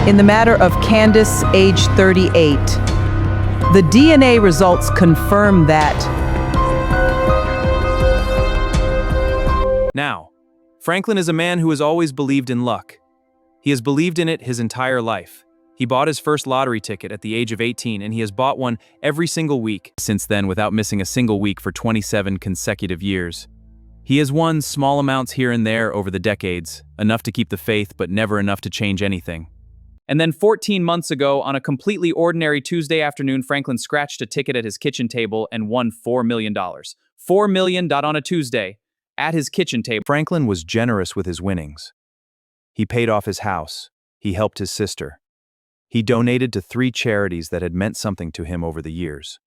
In the matter of Candice, age 38, the DNA results confirm that. Now, Franklin is a man who has always believed in luck. He has believed in it his entire life. He bought his first lottery ticket at the age of 18, and he has bought one every single week since then without missing a single week for 27 consecutive years. He has won small amounts here and there over the decades, enough to keep the faith but never enough to change anything. And then 14 months ago, on a completely ordinary Tuesday afternoon, Franklin scratched a ticket at his kitchen table and won $4 million. $4 million on a Tuesday, at his kitchen table. Franklin was generous with his winnings. He paid off his house. He helped his sister. He donated to 3 charities that had meant something to him over the years.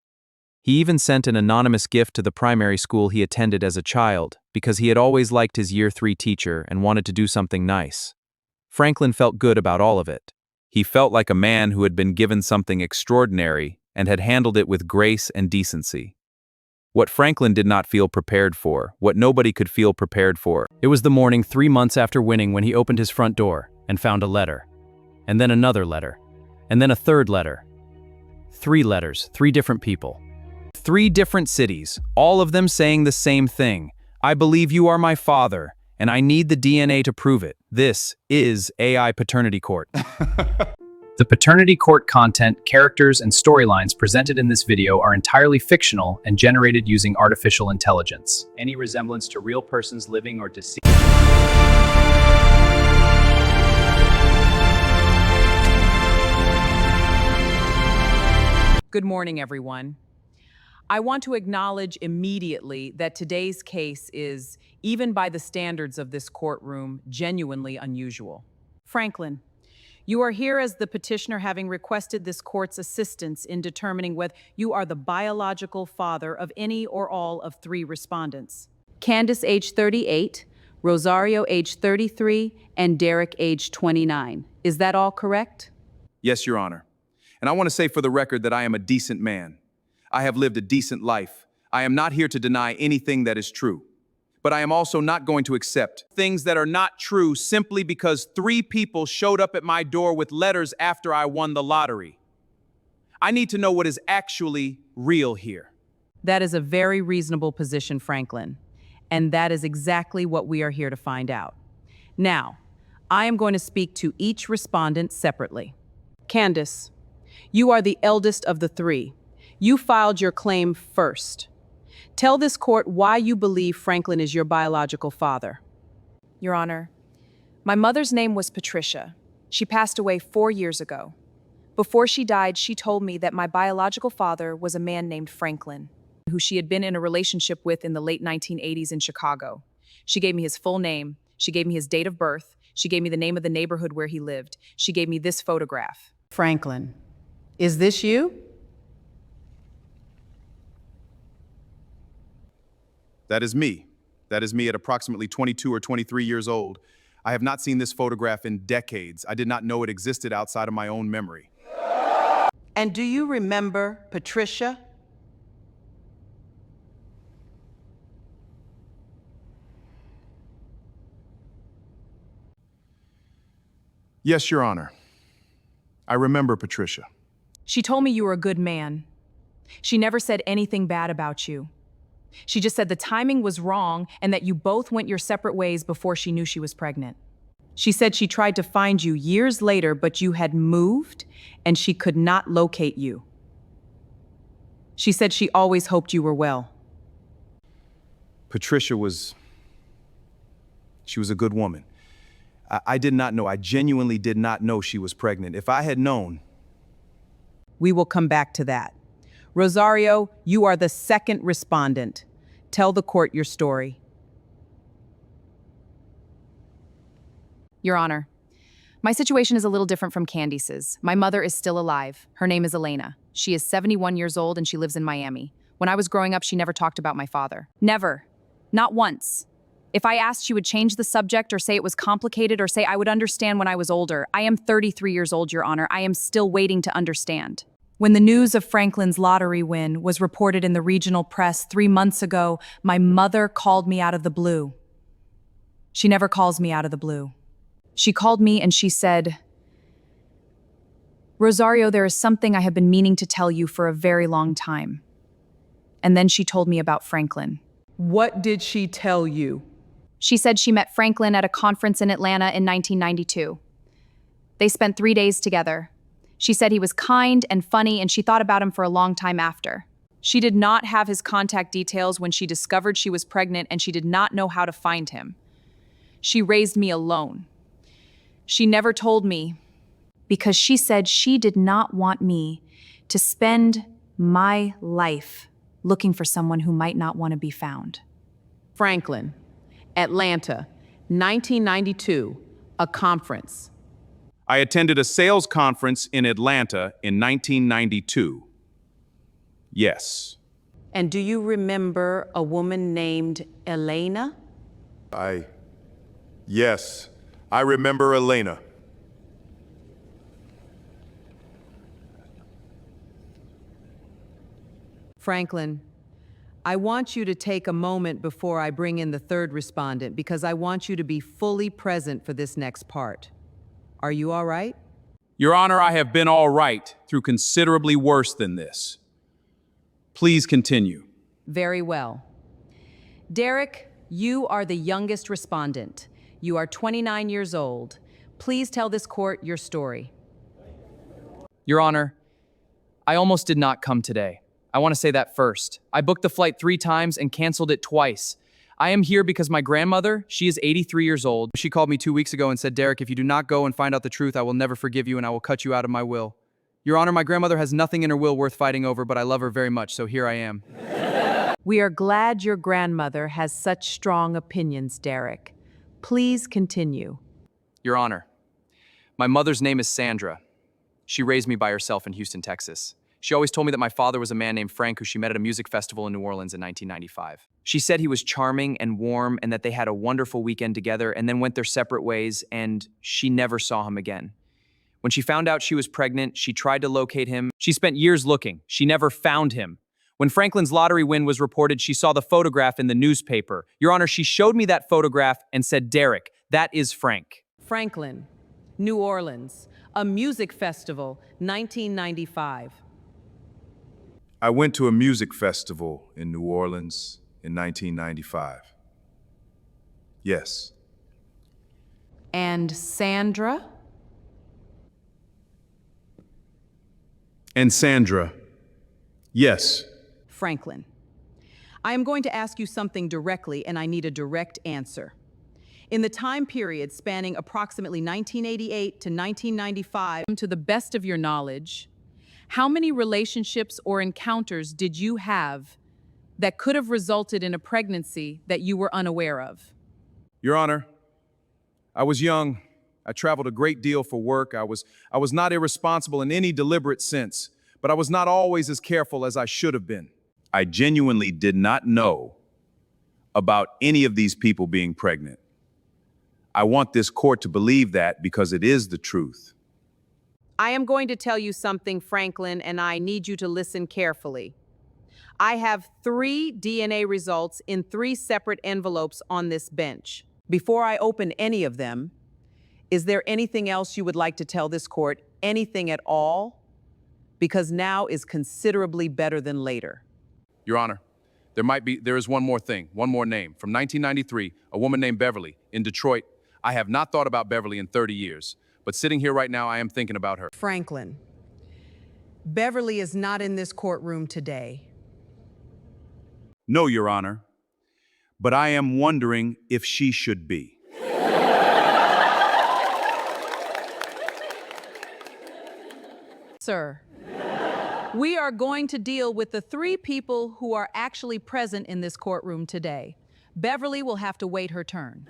He even sent an anonymous gift to the primary school he attended as a child because he had always liked his Year 3 teacher and wanted to do something nice. Franklin felt good about all of it. He felt like a man who had been given something extraordinary and had handled it with grace and decency. What Franklin did not feel prepared for, what nobody could feel prepared for. It was the morning 3 months after winning when he opened his front door and found a letter. And then another letter. And then a third letter. 3 letters, 3 different people. 3 different cities, all of them saying the same thing. I believe you are my father, and I need the DNA to prove it. This is AI Paternity Court. The Paternity Court content, characters, and storylines presented in this video are entirely fictional and generated using artificial intelligence. Any resemblance to real persons living or deceased. Good morning, everyone. I want to acknowledge immediately that today's case is, even by the standards of this courtroom, genuinely unusual. Franklin, you are here as the petitioner having requested this court's assistance in determining whether you are the biological father of any or all of 3 respondents. Candice, age 38, Rosario, age 33, and Derek, age 29. Is that all correct? Yes, Your Honor. And I want to say for the record that I am a decent man. I have lived a decent life. I am not here to deny anything that is true. But I am also not going to accept things that are not true simply because 3 people showed up at my door with letters after I won the lottery. I need to know what is actually real here. That is a very reasonable position, Franklin. And that is exactly what we are here to find out. Now, I am going to speak to each respondent separately. Candice, you are the eldest of the 3. You filed your claim first. Tell this court why you believe Franklin is your biological father. Your Honor, my mother's name was Patricia. She passed away 4 years ago. Before she died, she told me that my biological father was a man named Franklin, who she had been in a relationship with in the late 1980s in Chicago. She gave me his full name. She gave me his date of birth. She gave me the name of the neighborhood where he lived. She gave me this photograph. Franklin, is this you? That is me. That is me at approximately 22 or 23 years old. I have not seen this photograph in decades. I did not know it existed outside of my own memory. And do you remember Patricia? Yes, Your Honor. I remember Patricia. She told me you were a good man. She never said anything bad about you. She just said the timing was wrong and that you both went your separate ways before she knew she was pregnant. She said she tried to find you years later, but you had moved and she could not locate you. She said she always hoped you were well. Patricia she was a good woman. I did not know, I genuinely did not know she was pregnant. If I had known. We will come back to that. Rosario, you are the 2nd respondent. Tell the court your story. Your Honor, my situation is a little different from Candice's. My mother is still alive. Her name is Elena. She is 71 years old and she lives in Miami. When I was growing up, she never talked about my father. Never. Not once. If I asked, she would change the subject or say it was complicated or say I would understand when I was older. I am 33 years old, Your Honor. I am still waiting to understand. When the news of Franklin's lottery win was reported in the regional press 3 months ago, my mother called me out of the blue. She never calls me out of the blue. She called me and she said, Rosario, there is something I have been meaning to tell you for a very long time. And then she told me about Franklin. What did she tell you? She said she met Franklin at a conference in Atlanta in 1992. They spent 3 days together. She said he was kind and funny, and she thought about him for a long time after. She did not have his contact details when she discovered she was pregnant, and she did not know how to find him. She raised me alone. She never told me because she said she did not want me to spend my life looking for someone who might not want to be found. Franklin, Atlanta, 1992, a conference. I attended a sales conference in Atlanta in 1992. Yes. And do you remember a woman named Elena? Yes, I remember Elena. Franklin, I want you to take a moment before I bring in the third respondent because I want you to be fully present for this next part. Are you all right? Your Honor, I have been all right through considerably worse than this. Please continue. Very well. Derek, you are the youngest respondent. You are 29 years old. Please tell this court your story. Your Honor, I almost did not come today. I want to say that first. I booked the flight 3 times and canceled it twice. I am here because my grandmother, she is 83 years old. She called me 2 weeks ago and said, Derek, if you do not go and find out the truth, I will never forgive you and I will cut you out of my will. Your Honor, my grandmother has nothing in her will worth fighting over, but I love her very much, so here I am. We are glad your grandmother has such strong opinions, Derek. Please continue. Your Honor, my mother's name is Sandra. She raised me by herself in Houston, Texas. She always told me that my father was a man named Frank who she met at a music festival in New Orleans in 1995. She said he was charming and warm and that they had a wonderful weekend together and then went their separate ways, and she never saw him again. When she found out she was pregnant, she tried to locate him. She spent years looking. She never found him. When Franklin's lottery win was reported, she saw the photograph in the newspaper. Your Honor, she showed me that photograph and said, Derek, that is Frank. Franklin, New Orleans, a music festival, 1995. I went to a music festival in New Orleans in 1995. Yes. And Sandra? And Sandra? Yes. Franklin, I am going to ask you something directly, and I need a direct answer. In the time period spanning approximately 1988 to 1995, to the best of your knowledge, how many relationships or encounters did you have that could have resulted in a pregnancy that you were unaware of? Your Honor, I was young. I traveled a great deal for work. I was not irresponsible in any deliberate sense, but I was not always as careful as I should have been. I genuinely did not know about any of these people being pregnant. I want this court to believe that because it is the truth. I am going to tell you something, Franklin, and I need you to listen carefully. I have 3 DNA results in 3 separate envelopes on this bench. Before I open any of them, is there anything else you would like to tell this court? Anything at all? Because now is considerably better than later. Your Honor, there is one more thing, one more name. From 1993, a woman named Beverly in Detroit. I have not thought about Beverly in 30 years, but sitting here right now, I am thinking about her. Franklin, Beverly is not in this courtroom today. No, Your Honor, but I am wondering if she should be. Sir, we are going to deal with the 3 people who are actually present in this courtroom today. Beverly will have to wait her turn.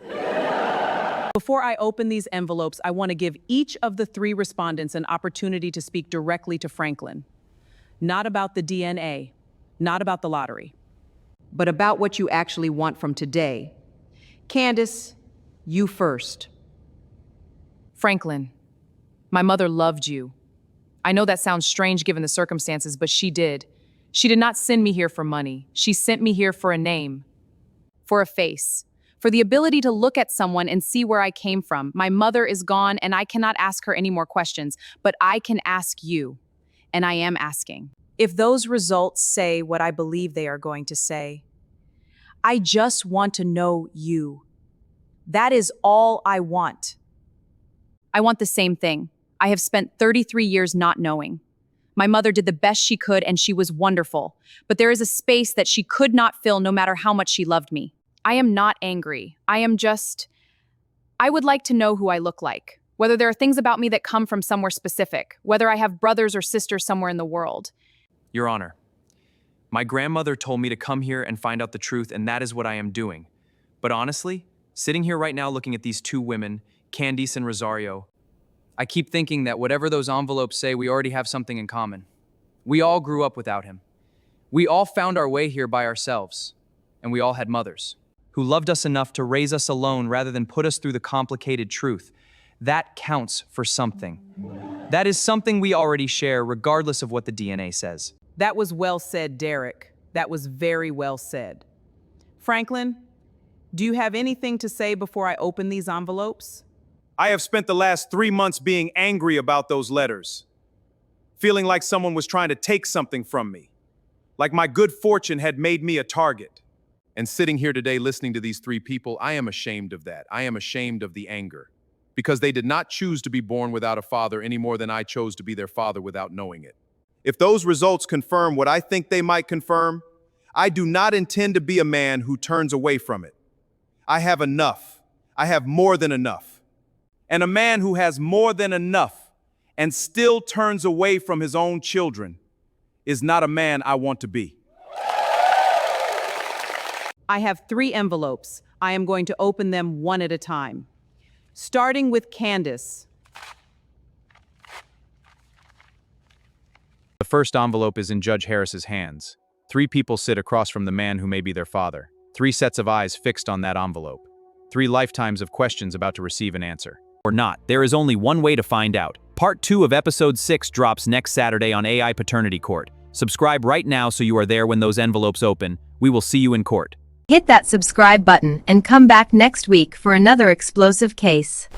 Before I open these envelopes, I want to give each of the 3 respondents an opportunity to speak directly to Franklin. Not about the DNA, not about the lottery, but about what you actually want from today. Candice, you first. Franklin, my mother loved you. I know that sounds strange given the circumstances, but she did. She did not send me here for money. She sent me here for a name, for a face, for the ability to look at someone and see where I came from. My mother is gone and I cannot ask her any more questions, but I can ask you, and I am asking. If those results say what I believe they are going to say, I just want to know you. That is all I want. I want the same thing. I have spent 33 years not knowing. My mother did the best she could and she was wonderful, but there is a space that she could not fill no matter how much she loved me. I am not angry. I would like to know who I look like, whether there are things about me that come from somewhere specific, whether I have brothers or sisters somewhere in the world. Your Honor, my grandmother told me to come here and find out the truth, and that is what I am doing. But honestly, sitting here right now looking at these two women, Candice and Rosario, I keep thinking that whatever those envelopes say, we already have something in common. We all grew up without him. We all found our way here by ourselves, and we all had mothers who loved us enough to raise us alone rather than put us through the complicated truth. That counts for something. That is something we already share, regardless of what the DNA says. That was well said, Derek. That was very well said. Franklin, do you have anything to say before I open these envelopes? I have spent the last 3 months being angry about those letters, feeling like someone was trying to take something from me, like my good fortune had made me a target. And sitting here today listening to these three people, I am ashamed of that. I am ashamed of the anger, because they did not choose to be born without a father any more than I chose to be their father without knowing it. If those results confirm what I think they might confirm, I do not intend to be a man who turns away from it. I have enough. I have more than enough. And a man who has more than enough and still turns away from his own children is not a man I want to be. I have 3 envelopes. I am going to open them one at a time. Starting with Candice. The first envelope is in Judge Harris's hands. 3 people sit across from the man who may be their father. 3 sets of eyes fixed on that envelope. 3 lifetimes of questions about to receive an answer. Or not. There is only one way to find out. Part 2 of Episode 6 drops next Saturday on AI Paternity Court. Subscribe right now so you are there when those envelopes open. We will see you in court. Hit that subscribe button and come back next week for another explosive case.